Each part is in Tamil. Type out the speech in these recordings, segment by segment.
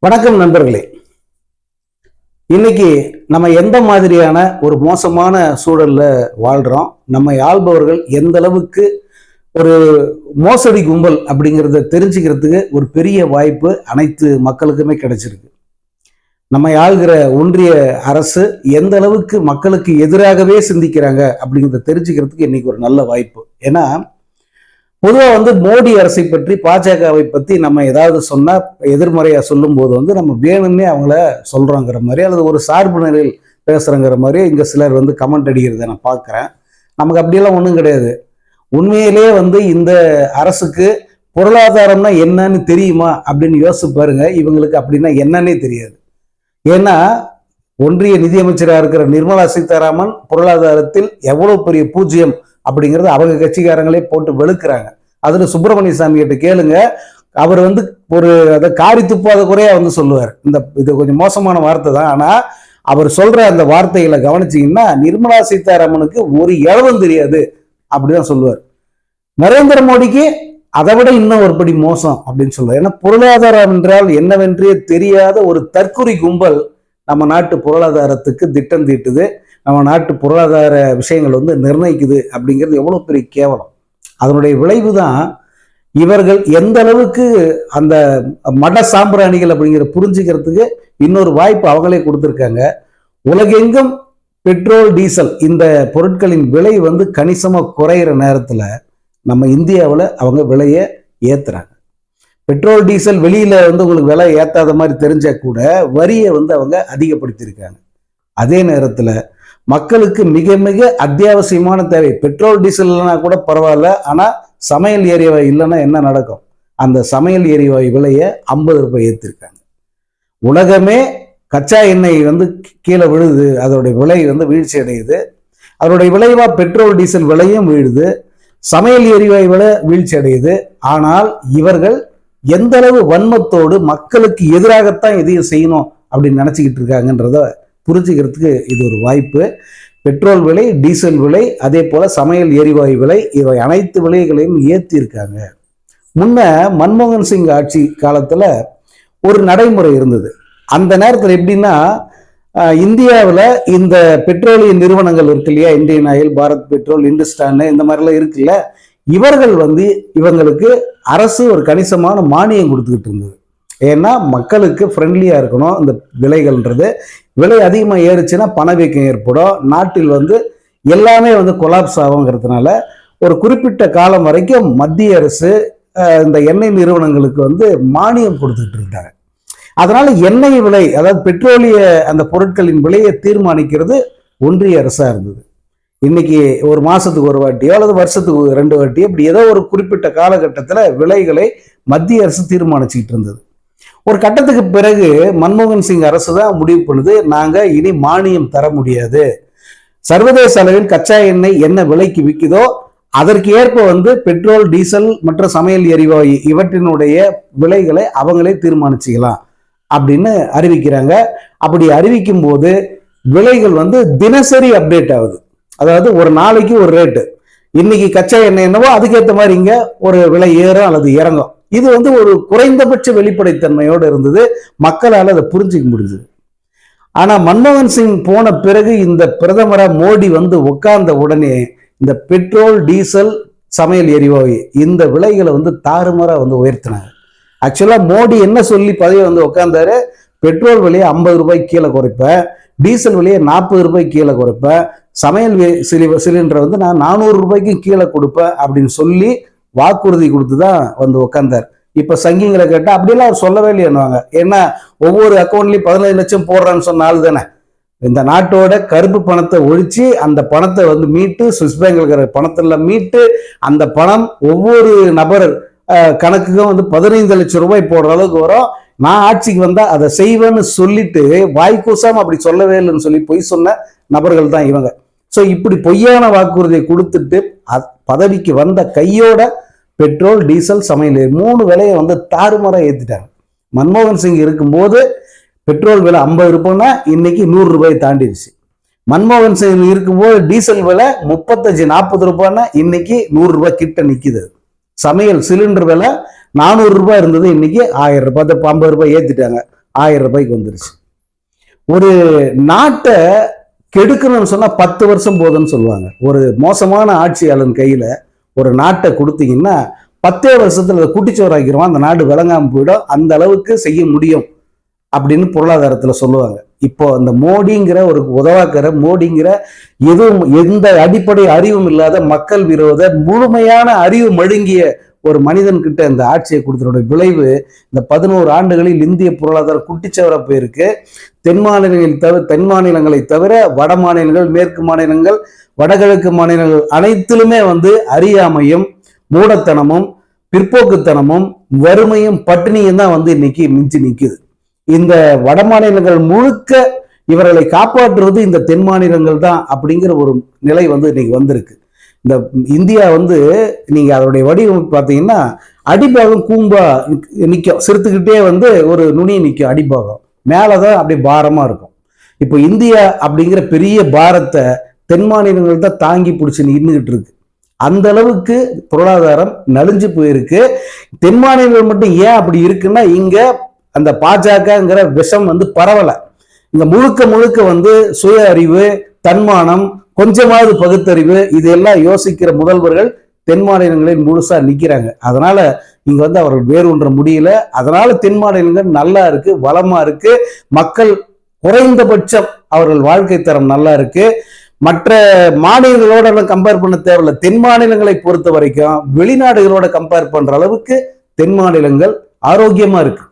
வணக்கம் நண்பர்களே. இன்னைக்கு நம்ம எந்த மாதிரியான ஒரு மோசமான சூழல்ல வாழ்றோம், நம்மை ஆள்பவர்கள் எந்த அளவுக்கு ஒரு மோசடி கும்பல் அப்படிங்கிறத தெரிஞ்சுக்கிறதுக்கு ஒரு பெரிய வாய்ப்பு அனைத்து மக்களுக்குமே கிடைச்சிருக்கு. நம்மை ஆள்கிற ஒன்றிய அரசு எந்த அளவுக்கு மக்களுக்கு எதிராகவே சிந்திக்கிறாங்க அப்படிங்கிறத தெரிஞ்சுக்கிறதுக்கு இன்னைக்கு ஒரு நல்ல வாய்ப்பு. ஏன்னா பொதுவாக மோடி அரசை பற்றி, பாஜகவை பற்றி நம்ம ஏதாவது சொன்னா எதிர்மறையா சொல்லும் போது நம்ம வேணும்னே அவங்கள சொல்றோங்கிற மாதிரி அல்லது ஒரு சார்பு நிலையில் பேசுறங்கிற மாதிரி இங்க சிலர் கமெண்ட் அடிக்கிறத நான் பார்க்குறேன். நமக்கு அப்படியெல்லாம் ஒன்றும் கிடையாது. உண்மையிலே இந்த அரசுக்கு பொருளாதாரம்னா என்னன்னு தெரியுமா அப்படின்னு யோசிச்சு பாருங்க. இவங்களுக்கு அப்படின்னா என்னன்னே தெரியாது. ஏன்னா ஒன்றிய நிதியமைச்சராக இருக்கிற நிர்மலா சீதாராமன் பொருளாதாரத்தில் எவ்வளவு பெரிய பூஜ்ஜியம் அப்படிங்கிறது அவங்க கட்சிக்காரங்களே போட்டு வெளுக்கிறாங்க. அதுல சுப்பிரமணிய சாமி கிட்ட கேளுங்க, அவர் ஒரு அதை காரி துப்பாத குறையா சொல்லுவார். இது கொஞ்சம் மோசமான வார்த்தை தான். ஆனா அவர் சொல்ற அந்த வார்த்தைகளை கவனிச்சீங்கன்னா நிர்மலா சீதாராமனுக்கு ஒரு இழவும் தெரியாது அப்படிதான் சொல்லுவார். நரேந்திர மோடிக்கு அதை விட இன்னும் ஒரு படி மோசம் அப்படின்னு சொல்லுவார். ஏன்னா பொருளாதாரம் என்றால் என்னவென்றே தெரியாத ஒரு தற்குறி கும்பல் நம்ம நாட்டு பொருளாதாரத்துக்கு திட்டம் தீட்டுது, நம்ம நாட்டு பொருளாதார விஷயங்கள் நிர்ணயிக்குது அப்படிங்கிறது எவ்வளவு பெரிய கேவலம். அதனுடைய விளைவு தான் இவர்கள் எந்த அளவுக்கு அந்த மட சாம்பிராணிகள் அப்படிங்கிற புரிஞ்சுக்கிறதுக்கு இன்னொரு வாய்ப்பு அவங்களே கொடுத்துருக்காங்க. உலகெங்கும் பெட்ரோல் டீசல் இந்த பொருட்களின் விலை கணிசமா குறையிற நேரத்துல நம்ம இந்தியாவில் அவங்க விலையை ஏத்துறாங்க. பெட்ரோல் டீசல் வெளியில உங்களுக்கு விலை ஏத்தாத மாதிரி தெரிஞ்சா கூட வரியை அவங்க அதிகப்படுத்தியிருக்காங்க. அதே நேரத்துல மக்களுக்கு மிக மிக அத்தியாவசியமான தேவை பெட்ரோல் டீசல் இல்லைன்னா கூட பரவாயில்ல, ஆனா சமையல் எரிவாயு இல்லைன்னா என்ன நடக்கும்? அந்த சமையல் எரிவாயு விலையை 50 ரூபாய் ஏற்றிருக்காங்க. உலகமே கச்சா எண்ணெய் கீழே விழுது, அதோடைய விலை வீழ்ச்சி அடையுது. அதனுடைய விளைவா பெட்ரோல் டீசல் விலையும் வீழுது, சமையல் எரிவாயு விலை வீழ்ச்சி அடையுது. ஆனால் இவர்கள் எந்த அளவு வன்மத்தோடு மக்களுக்கு எதிராகத்தான் எதையும் செய்யணும் அப்படின்னு நினைச்சுக்கிட்டு இருக்காங்கன்றத புரிஞ்சுக்கிறதுக்கு இது ஒரு வாய்ப்பு. பெட்ரோல் விலை, டீசல் விலை, அதே போல சமையல் எரிவாயு விலை, இவை அனைத்து விலைகளையும் ஏற்றிருக்காங்க. முன்ன மன்மோகன் சிங் ஆட்சி காலத்துல ஒரு நடைமுறை இருந்தது. அந்த நேரத்தில் எப்படின்னா, இந்தியாவில் இந்த பெட்ரோலிய நிறுவனங்கள் இருக்கு இல்லையா, Indian oil, Bharat petrol, Hindustan, இந்த மாதிரிலாம் இருக்குல்ல, இவர்கள் இவங்களுக்கு அரசு ஒரு கணிசமான மானியம் கொடுத்துக்கிட்டு இருந்தது. ஏன்னா மக்களுக்கு ஃப்ரெண்ட்லியா இருக்கணும். இந்த விலைகள்ன்றது விலை அதிகமாக ஏறுச்சுன்னா பணவீக்கம் ஏற்படும், நாட்டில் எல்லாமே கொலாப்ஸ் ஆகுங்கிறதுனால ஒரு குறிப்பிட்ட காலம் வரைக்கும் மத்திய அரசு இந்த எண்ணெய் நிறுவனங்களுக்கு மானியம் கொடுத்துட்டு இருந்தாங்க. அதனால எண்ணெய் விலை, அதாவது பெட்ரோலிய அந்த பொருட்களின் விலையை தீர்மானிக்கிறது ஒன்றிய அரசா இருந்தது. இன்னைக்கு ஒரு மாசத்துக்கு ஒரு வாட்டியோ அல்லது வருஷத்துக்கு 2 வாட்டியோ இப்படி ஏதோ ஒரு குறிப்பிட்ட காலகட்டத்தில் விலைகளை மத்திய அரசு தீர்மானிச்சுக்கிட்டு இருந்தது. ஒரு கட்டத்துக்கு பிறகு மன்மோகன் சிங் அரசு தான் முடிவு பண்ணுது, நாங்க இனி மானியம் தர முடியாது, சர்வதேச அளவில் கச்சா எண்ணெய் என்ன விலைக்கு விற்குதோ அதற்கு ஏற்ப பெட்ரோல், டீசல் மற்றும் சமையல் எரிவாயு இவற்றினுடைய விலைகளை அவங்களே தீர்மானிச்சுக்கலாம் அப்படின்னு அறிவிக்கிறாங்க. அப்படி அறிவிக்கும் போது விலைகள் தினசரி அப்டேட் ஆகுது. அதாவது ஒரு நாளைக்கு ஒரு ரேட்டு, இன்னைக்கு கச்சா எண்ணெய் என்னவோ அதுக்கேற்ற மாதிரி இங்க ஒரு விலை ஏறும் அல்லது இறங்கும். இது ஒரு குறைந்தபட்ச வெளிப்படைத்தன்மையோடு இருந்தது, மக்களால் அதை புரிஞ்சுக்க முடிஞ்சது. ஆனா மன்மோகன் சிங் போன பிறகு இந்த பிரதமரா மோடி உட்கார்ந்த உடனே இந்த பெட்ரோல், டீசல், சமையல் எரிவாயு இந்த விலைகளை தாறுமாறா உயர்த்தினாங்க. ஆக்சுவலா மோடி என்ன சொல்லி பதவி உட்கார்ந்தாரு, பெட்ரோல் விலையை 50 ரூபாய் கீழே குறைப்பேன், டீசல் விலையை 40 ரூபாய் கீழே குறைப்பேன், சமையல் சிலிண்டரை நான் 400 ரூபாய்க்கு கீழே கொடுப்பேன் அப்படின்னு சொல்லி வாக்குறுதி கொடுத்து தான் உட்கார்ந்தார். இப்ப சங்கிங்களை கேட்டா அப்படியெல்லாம் அவர் சொல்லவே இல்லையானுவாங்க. ஏன்னா ஒவ்வொரு அக்கௌண்ட்லயும் 15 லட்சம் போடுறான்னு சொன்ன ஆள் தானே. இந்த நாட்டோட கருப்பு பணத்தை ஒழிச்சு அந்த பணத்தை மீட்டு, சுவிஸ் பேங்க்ல இருக்கிற பணத்துல மீட்டு, அந்த பணம் ஒவ்வொரு நபர் கணக்குக்கும் 15 லட்சம் ரூபாய் போடுற அளவுக்கு வரும். நான் ஆட்சிக்கு வந்தா அதை செய்வேன்னு சொல்லிட்டு வாய்க்கூசாம அப்படி சொல்லவே இல்லைன்னு சொல்லி பொய் சொன்ன நபர்கள் தான் இவங்க. ஸோ இப்படி பொய்யான வாக்குறுதியை கொடுத்துட்டு பதவிக்கு வந்த கையோட பெட்ரோல், டீசல், சமையல் 3 விலையை தாறுமாறா ஏத்திட்டாங்க. மன்மோகன் சிங் இருக்கும்போது பெட்ரோல் விலை 50 ரூபாய்னா இன்னைக்கு 100 ரூபாய் தாண்டிடுச்சு. மன்மோகன் சிங் இருக்கும்போது டீசல் விலை 35-40 ரூபாய்னா இன்னைக்கு 100 ரூபாய் கிட்ட நிக்குது. சமையல் சிலிண்டர் விலை 400 ரூபாய் இருந்தது, இன்னைக்கு 1000 ரூபாய், 50 ரூபாய் ஏத்திட்டாங்க. 1000 ரூபாய்க்கு வந்துருச்சு. ஒரு நாட்டை கெடுக்கணும்னு சொன்னா 10 வருஷம் போதுன்னு சொல்லுவாங்க. ஒரு மோசமான ஆட்சியாளன் கையில ஒரு நாட்டை கொடுத்தீங்கன்னா 10 வருஷத்துல அதை குட்டிச்சோறாக்கிடுவான், அந்த நாடு விளங்காம போயிடும். அந்த அளவுக்கு செய்ய முடியும் அப்படின்னு பொருளாதாரத்துல சொல்லுவாங்க. இப்போ அந்த மோடிங்கிற ஒரு உதவாக்கிற மோடிங்கிற எதுவும் எந்த அடிப்படை அறிவும் இல்லாத மக்கள் விரோத முழுமையான அறிவு மழுங்கிய ஒரு மனிதன் கிட்ட இந்த ஆட்சியை கொடுத்ததோட விளைவு இந்த 11 ஆண்டுகளில் இந்திய பொருளாதாரம் குட்டிச்சவர போயிருக்கு. தென் மாநிலங்களை தவிர வட மாநிலங்கள், மேற்கு மாநிலங்கள், வடகிழக்கு மாநிலங்கள் அனைத்திலுமே அறியாமையும் மூடத்தனமும் பிற்போக்குத்தனமும் வறுமையும் பட்டினியும் தான் இன்னைக்கு மிஞ்சி நிக்குது. இந்த வட மாநிலங்கள் முழுக்க இவர்களை காப்பாற்றுவது இந்த தென் மாநிலங்கள் தான் அப்படிங்கிற ஒரு நிலை இன்னைக்கு வந்திருக்கு. இந்த இந்தியா நீங்க அதனுடைய வடிவமைப்பு பார்த்தீங்கன்னா அடிப்பாகம் கூம்பா நிற்கும், சிறுத்துக்கிட்டே ஒரு நுனி நிற்கும், அடிப்பாகம் மேலதான் அப்படியே பாரமா இருக்கும். இப்போ இந்தியா அப்படிங்கிற பெரிய பாரத்தை தென் மாநிலங்கள் தான் தாங்கி பிடிச்சி நின்றுகிட்டு இருக்கு. அந்த அளவுக்கு பொருளாதாரம் நலிஞ்சு போயிருக்கு. தென் மாநிலங்கள் மட்டும் ஏன் அப்படி இருக்குன்னா இங்க அந்த பாஜகங்கிற விஷம் பரவல. இங்க முழுக்க முழுக்க சுய அறிவு, தன்மானம், கொஞ்சமாவது பகுத்தறிவு இதெல்லாம் யோசிக்கிற முதல்வர்கள் தென் மாநிலங்களில் முழுசா நிக்கிறாங்க. அதனால இங்க அவர்கள் வேறு ஒன்ற முடியல. அதனால தென் மாநிலங்கள் நல்லா இருக்கு, வளமா இருக்கு, மக்கள் குறைந்தபட்சம் அவர்கள் வாழ்க்கை தரம் நல்லா இருக்கு. மற்ற மாநிலங்களோட கம்பேர் பண்ண தேவையில்லை. தென் மாநிலங்களை பொறுத்த வரைக்கும் வெளிநாடுகளோட கம்பேர் பண்ற அளவுக்கு தென் மாநிலங்கள் ஆரோக்கியமா இருக்கு.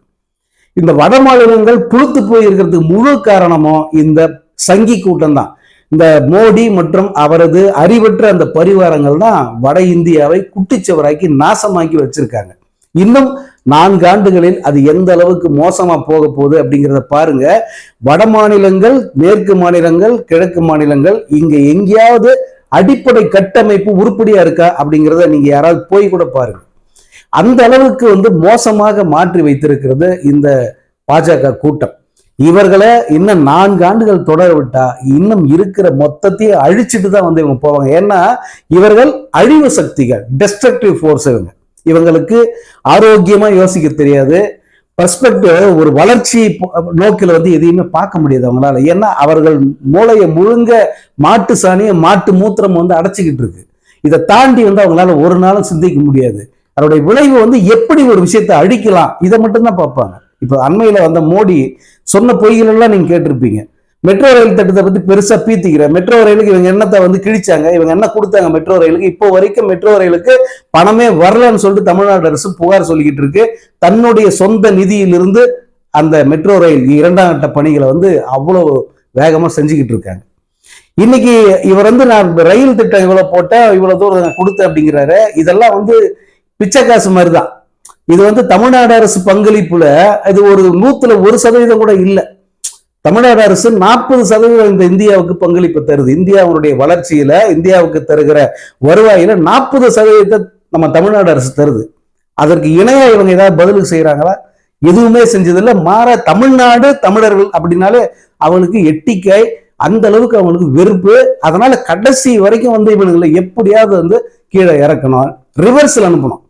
இந்த வட மாநிலங்கள் புழுத்து போய் இருக்கிறதுக்கு முழு காரணமும் இந்த சங்கி கூட்டம் தான். இந்த மோடி மற்றும் அவரது அறிவற்ற அந்த பரிவாரங்கள் தான் வட இந்தியாவை குட்டிச்சவராக்கி நாசமாக்கி வச்சிருக்காங்க. இன்னும் 4 ஆண்டுகளில் அது எந்த அளவுக்கு மோசமா போக போகுது அப்படிங்கிறத பாருங்க. வட மாநிலங்கள், மேற்கு மாநிலங்கள், கிழக்கு மாநிலங்கள் இங்க எங்கேயாவது அடிப்படை கட்டமைப்பு உருப்படியா இருக்கா அப்படிங்கிறத நீங்க யாராவது போய் கூட பாருங்க. அந்த அளவுக்கு மோசமாக மாற்றி வைத்திருக்கிறது இந்த பாஜக கூட்டம். இவர்களை இன்னும் 4 ஆண்டுகள் தொடர விட்டா இன்னும் இருக்கிற மொத்தத்தையும் அழிச்சிட்டு தான் இவங்க போவாங்க. ஏன்னா இவர்கள் அழிவு சக்திகள், டெஸ்ட்ரக்டிவ் ஃபோர்ஸ். இவங்களுக்கு ஆரோக்கியமா யோசிக்க தெரியாது. பர்ஸ்பெக்டிவ் ஒரு வளர்ச்சி நோக்கில எதையுமே பார்க்க முடியாது அவங்களால. ஏன்னா அவர்கள் மூளையை முழுங்க மாட்டு சாணியை மாட்டு மூத்திரம் அடைச்சிக்கிட்டு இருக்கு. இதை தாண்டி அவங்களால ஒரு நாளும் சிந்திக்க முடியாது. அதோடைய விளைவு எப்படி ஒரு விஷயத்தை அழிக்கலாம் இதை மட்டும்தான் பார்ப்பாங்க. இப்ப அண்மையில வந்த மோடி சொன்ன பொய்கள் எல்லாம் நீங்க கேட்டிருப்பீங்க. மெட்ரோ ரயில் திட்டத்தை பத்தி பெருசா பீத்திக்கிற, மெட்ரோ ரயிலுக்கு இவங்க என்னத்தை கிழிச்சாங்க, இவங்க என்ன கொடுத்தாங்க மெட்ரோ ரயிலுக்கு, இப்போ வரைக்கும் மெட்ரோ ரயிலுக்கு பணமே வரலன்னு சொல்லிட்டு தமிழ்நாடு அரசு புகார் சொல்லிக்கிட்டு இருக்கு. தன்னுடைய சொந்த நிதியிலிருந்து அந்த மெட்ரோ ரயில் 2ஆம் கட்ட பணிகளை அவ்வளவு வேகமா செஞ்சுக்கிட்டு இருக்காங்க. இன்னைக்கு இவர் நான் ரயில் திட்டம் இவ்வளவு போட்டேன், இவ்வளவு தூரம் கொடுத்தேன் அப்படிங்கிறாரு. இதெல்லாம் பிச்சை காசு மாதிரிதான். இது தமிழ்நாடு அரசு பங்களிப்புல இது ஒரு 100% கூட இல்லை. தமிழ்நாடு அரசு 40% இந்த இந்தியாவுக்கு பங்களிப்பு தருது. இந்தியாவுடைய வளர்ச்சியில, இந்தியாவுக்கு தருகிற வருவாயில 40% நம்ம தமிழ்நாடு அரசு தருது. அதற்கு இணையா இவங்க ஏதாவது பதிலுக்கு செய்யறாங்களா? எதுவுமே செஞ்சதில்லை. மாற தமிழ்நாடு, தமிழர்கள் அப்படின்னாலே அவங்களுக்கு எட்டிக்காய், அந்த அளவுக்கு அவங்களுக்கு வெறுப்பு. அதனால கடைசி வரைக்கும் இவங்களை எப்படியாவது கீழே இறக்கணும், ரிவர்ஸ்ல அனுப்பணும்.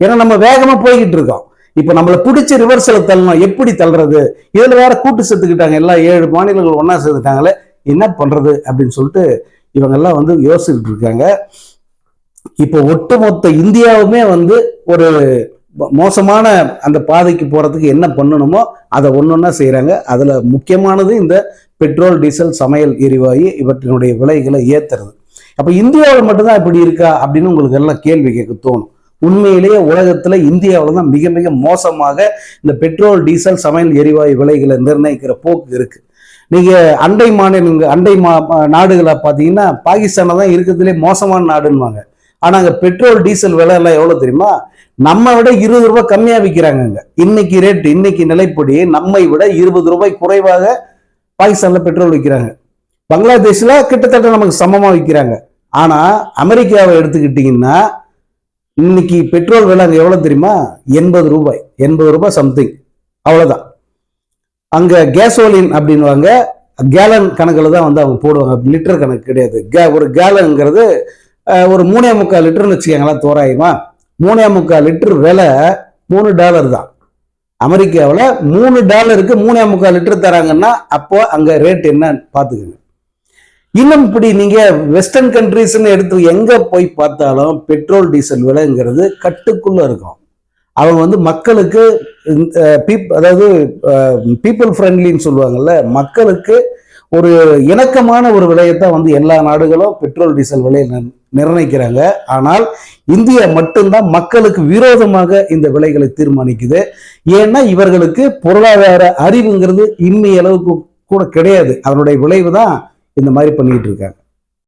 ஏன்னா நம்ம வேகமா போய்கிட்டு இருக்கோம். இப்ப நம்மளை பிடிச்ச ரிவர்ஸ்ல தள்ளணும். எப்படி தள்ளுறது? இதுல வேற கூட்டு சேர்த்துக்கிட்டாங்க, எல்லாம் 7 மாநிலங்கள் ஒன்னா சேர்த்துட்டாங்களே, என்ன பண்றது அப்படின்னு சொல்லிட்டு இவங்க எல்லாம் யோசிச்சுட்டு இருக்காங்க. இப்போ ஒட்டுமொத்த இந்தியாவுமே ஒரு மோசமான அந்த பாதைக்கு போறதுக்கு என்ன பண்ணணுமோ அதை ஒன்னொன்னா செய்யறாங்க. அதுல முக்கியமானது இந்த பெட்ரோல், டீசல், சமையல் எரிவாயு இவற்றினுடைய விலைகளை ஏத்துறது. அப்ப இந்தியாவில் மட்டும்தான் இப்படி இருக்கா அப்படின்னு உங்களுக்கு எல்லாம் கேள்வி கேட்க தோணும். உண்மையிலேயே உலகத்துல இந்தியாவில தான் மிக மிக மோசமாக இந்த பெட்ரோல், டீசல், சமையல் எரிவாயு விலைகளை நிர்ணயிக்கிற போக்கு இருக்கு. நீங்க அண்டை நாடுகளை பாத்தீங்கன்னா பாகிஸ்தான தான் இருக்கிறதுலே மோசமான நாடுன்னுவாங்க. ஆனா அங்க பெட்ரோல், டீசல் விலை எல்லாம் எவ்வளவு தெரியுமா? நம்ம விட 20 ரூபாய் கம்மியா விற்கிறாங்க. இன்னைக்கு ரேட், இன்னைக்கு நிலைப்படி நம்மை விட 20 ரூபாய் குறைவாக பாகிஸ்தான்ல பெட்ரோல் விற்கிறாங்க. பங்களாதேஷ்ல கிட்டத்தட்ட நமக்கு சமமா விற்கிறாங்க. ஆனா அமெரிக்காவை எடுத்துக்கிட்டீங்கன்னா இன்னைக்கு பெட்ரோல் விலை அங்க எவ்வளவு தெரியுமா? 80 ரூபாய், 80 ரூபாய் சம்திங், அவ்வளவுதான். அங்க கேசோலின் அப்படின்வாங்க, கேலன் கணக்குல தான் அவங்க போடுவாங்க, லிட்டர் கணக்கு கிடையாது. ஒரு கேலனுங்கிறது ஒரு 3.25 லிட்டர்னு வச்சுக்கோங்களேன் தோராயமா. 3.25 லிட்டர் விலை $3 தான். அமெரிக்காவில் $3 3.25 லிட்டர் தராங்கன்னா அப்போ அங்க ரேட் என்ன பார்த்துக்கோங்க. இன்னும் இப்படி நீங்க வெஸ்டர்ன் கண்ட்ரீஸ்ன்னு எடுத்து எங்க போய் பார்த்தாலும் பெட்ரோல் டீசல் விலைங்கிறது கட்டுக்குள்ள இருக்கும். அவங்க வந்து மக்களுக்கு அதாவது பீப்புள் ஃப்ரெண்ட்லின்னு சொல்லுவாங்கல்ல, மக்களுக்கு ஒரு இணக்கமான ஒரு விலையைத்தான் வந்து எல்லா நாடுகளும் பெட்ரோல் டீசல் விலையை நிர்ணயிக்கிறாங்க. ஆனால் இந்தியா மட்டும்தான் மக்களுக்கு விரோதமாக இந்த விலைகளை தீர்மானிக்குது. ஏன்னா இவர்களுக்கு பொருளாதார அறிவுங்கிறது இன்னைய அளவுக்கு கூட கிடையாது. அதனுடைய விளைவு தான் இந்த மாதிரி பண்ணிட்டு இருக்காங்க.